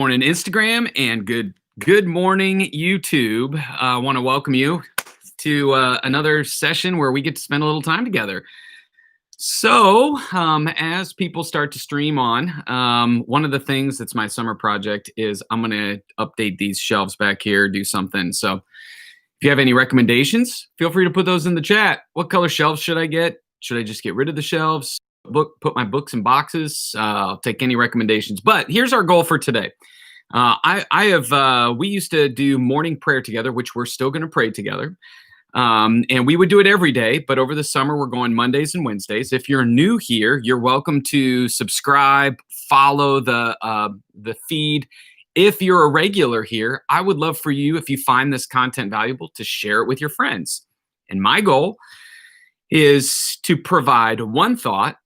Morning, Instagram, and good morning, YouTube. I want to welcome you to another session where we get to spend a little time together. So, as people start to stream on, one of the things that's my summer project is I'm going to update these shelves back here, do something. So, if you have any recommendations, feel free to put those in the chat. What color shelves should I get? Should I just get rid of the shelves? Put my books in boxes? I'll take any recommendations. But here's our goal for today. We used to do morning prayer together, which we're still going to pray together. And we would do it every day, but over the summer, we're going Mondays and Wednesdays. If you're new here, you're welcome to subscribe, follow the feed. If you're a regular here, I would love for you, if you find this content valuable, to share it with your friends. And my goal is to provide one thought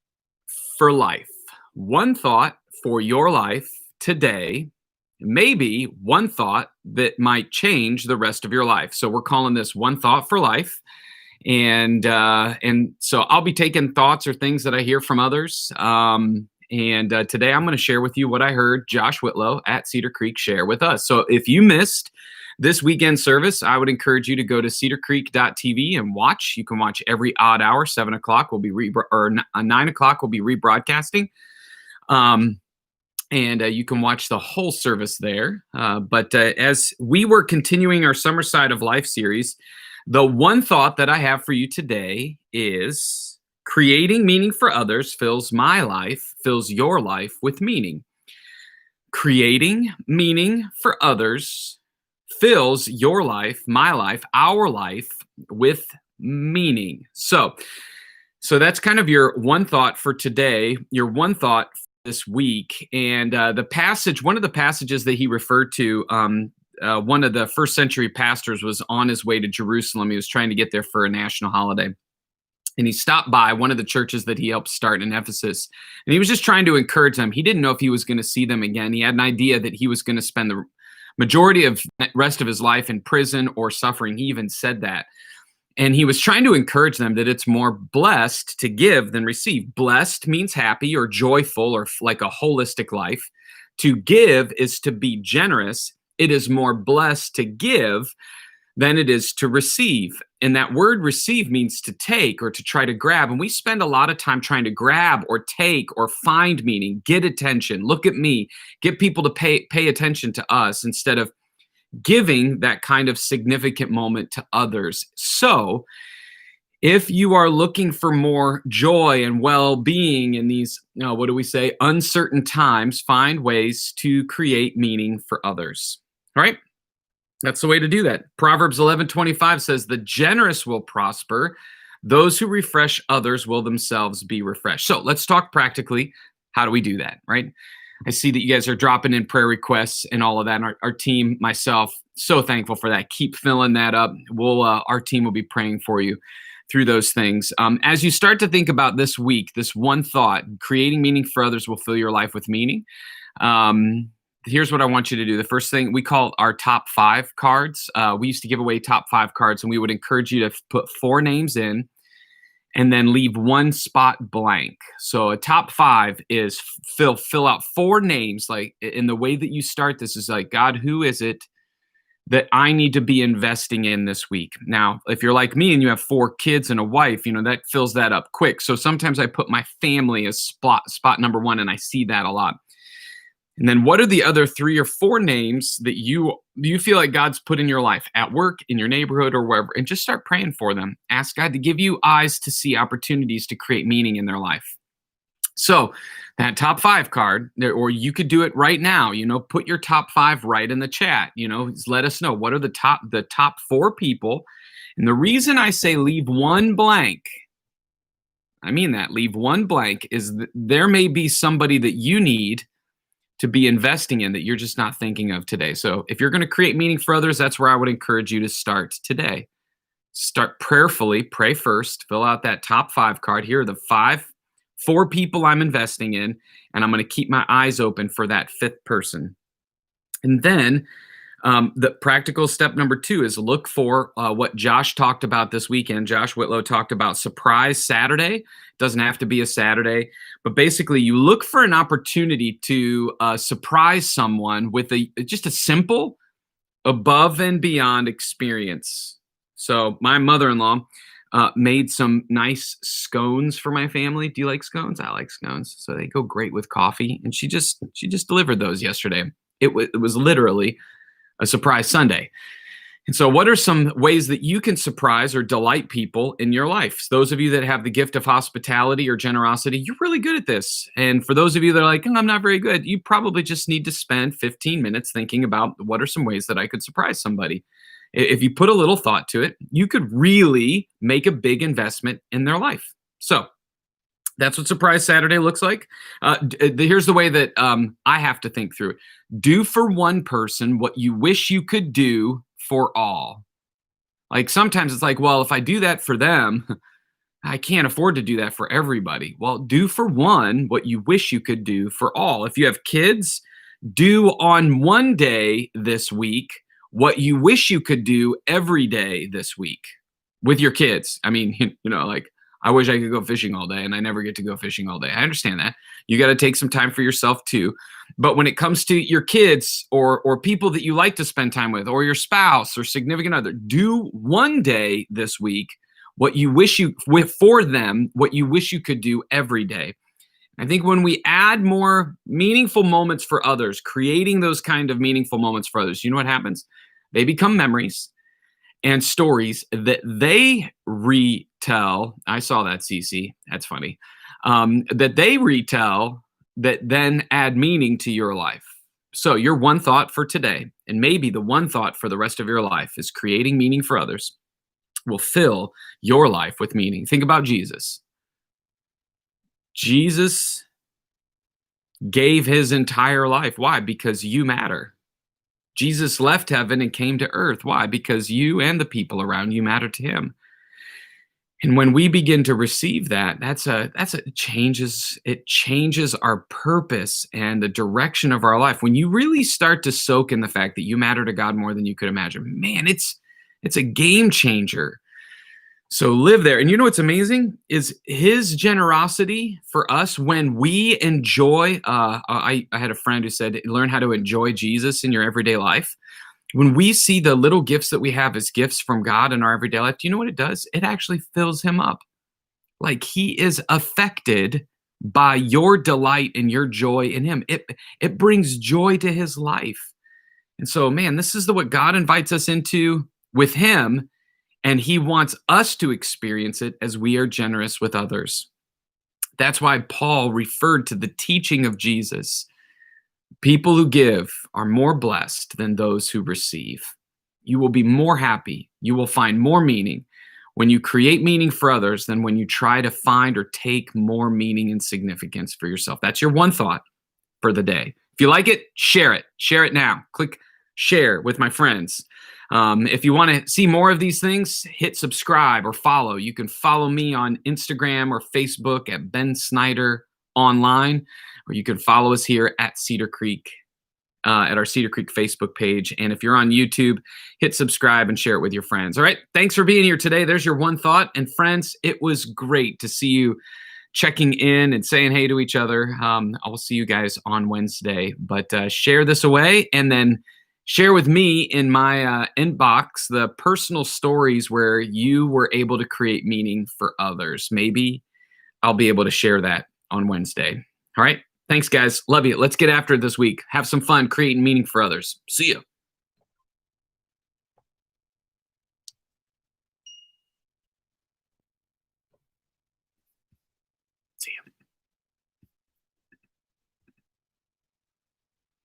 for life, one thought for your life today, maybe one thought that might change the rest of your life. So we're calling this One Thought for Life. And so I'll be taking thoughts or things that I hear from others. Today I'm going to share with you what I heard Josh Whitlow at Cedar Creek share with us. So if you missed this weekend service, I would encourage you to go to cedarcreek.tv and watch. You can watch every odd hour. 7 o'clock will be 9 o'clock will be rebroadcasting. And you can watch the whole service there. But as we were continuing our Summer Side of Life series, the one thought that I have for you today is creating meaning for others fills my life, fills your life with meaning. Creating meaning for others fills your life, my life, our life with meaning. So that's kind of your one thought for today, your one thought this week. And one of the passages that he referred to, one of the first century pastors was on his way to Jerusalem. He was trying to get there for a national holiday. And he stopped by one of the churches that he helped start in Ephesus. And he was just trying to encourage them. He didn't know if he was going to see them again. He had an idea that he was going to spend the majority of the rest of his life in prison or suffering. He even said that. And he was trying to encourage them that it's more blessed to give than receive. Blessed means happy or joyful or like a holistic life. To give is to be generous. It is more blessed to give than it is to receive. And that word receive means to take or to try to grab. And we spend a lot of time trying to grab or take or find meaning, get attention, look at me, get people to pay attention to us instead of giving that kind of significant moment to others. So if you are looking for more joy and well-being in these, uncertain times, find ways to create meaning for others. All right? That's the way to do that. Proverbs 11:25 says, "The generous will prosper. Those who refresh others will themselves be refreshed." So let's talk practically. How do we do that, right? I see that you guys are dropping in prayer requests and all of that. And our team, myself, so thankful for that. Keep filling that up. Our team will be praying for you through those things. As you start to think about this week, this one thought, creating meaning for others will fill your life with meaning. Here's what I want you to do. The first thing, we call our top 5 cards. We used to give away top 5 cards, and we would encourage you to put 4 names in and then leave 1 spot blank. So a top 5 is fill out 4 names. Like, in the way that you start this is like, God, who is it that I need to be investing in this week? Now, if you're like me and you have 4 kids and a wife, that fills that up quick. So sometimes I put my family as spot number 1, and I see that a lot. And then what are the other 3 or 4 names that you feel like God's put in your life, at work, in your neighborhood, or wherever, and just start praying for them. Ask God to give you eyes to see opportunities to create meaning in their life. So that top 5 card, or you could do it right now, put your top 5 right in the chat, let us know what are the top 4 people. And the reason I say leave 1 blank, I mean that, leave 1 blank, is there may be somebody that you need to be investing in that you're just not thinking of today. So if you're going to create meaning for others, that's where I would encourage you to start today. Start prayerfully, pray first, fill out that top 5 card. Here are the 4 people I'm investing in, and I'm going to keep my eyes open for that 5th person. And then The practical step number 2 is look for what Josh talked about this weekend. Josh Whitlow talked about surprise Saturday. Doesn't have to be a Saturday, but basically you look for an opportunity to surprise someone with just a simple above and beyond experience. So my mother-in-law made some nice scones for my family. Do you like scones? I like scones, so they go great with coffee. And she just delivered those yesterday. It was literally a surprise Sunday. And so, what are some ways that you can surprise or delight people in your life? So those of you that have the gift of hospitality or generosity, you're really good at this. And for those of you that are like, I'm not very good, you probably just need to spend 15 minutes thinking about what are some ways that I could surprise somebody. If you put a little thought to it, you could really make a big investment in their life. So, that's what Surprise Saturday looks like. Here's the way that I have to think through it. Do for one person what you wish you could do for all. Like sometimes it's like, well, if I do that for them, I can't afford to do that for everybody. Well, do for one what you wish you could do for all. If you have kids, do on one day this week what you wish you could do every day this week with your kids. I mean, like I wish I could go fishing all day and I never get to go fishing all day. I understand that. You got to take some time for yourself too. But when it comes to your kids or people that you like to spend time with or your spouse or significant other, do one day this week what you wish you with for them, what you wish you could do every day. I think when we add more meaningful moments for others, creating those kind of meaningful moments for others, you know what happens? They become memories and stories that they retell. I saw that, Cece. That's funny. That they retell that then add meaning to your life. So, your one thought for today, and maybe the one thought for the rest of your life, is creating meaning for others will fill your life with meaning. Think about Jesus. Jesus gave his entire life. Why? Because you matter. Jesus left heaven and came to earth. Why? Because you and the people around you matter to him. And when we begin to receive that, it changes our purpose and the direction of our life. When you really start to soak in the fact that you matter to God more than you could imagine, man, it's a game changer. So live there. And you know what's amazing is his generosity for us when we enjoy. I had a friend who said, learn how to enjoy Jesus in your everyday life. When we see the little gifts that we have as gifts from God in our everyday life, do you know what it does? It actually fills him up. Like he is affected by your delight and your joy in him. It brings joy to his life. And so, man, this is what God invites us into with him. And he wants us to experience it as we are generous with others. That's why Paul referred to the teaching of Jesus. People who give are more blessed than those who receive. You will be more happy. You will find more meaning when you create meaning for others than when you try to find or take more meaning and significance for yourself. That's your one thought for the day. If you like it, share it. Share it now. Click share with my friends. If you want to see more of these things, hit subscribe or follow. You can follow me on Instagram or Facebook at Ben Snyder Online, or you can follow us here at Cedar Creek, at our Cedar Creek Facebook page. And if you're on YouTube, hit subscribe and share it with your friends. All right. Thanks for being here today. There's your one thought. And friends, it was great to see you checking in and saying hey to each other. I'll see you guys on Wednesday, but share this away and then share with me in my inbox the personal stories where you were able to create meaning for others. Maybe I'll be able to share that on Wednesday. All right. Thanks, guys. Love you. Let's get after it this week. Have some fun creating meaning for others. See you. See you.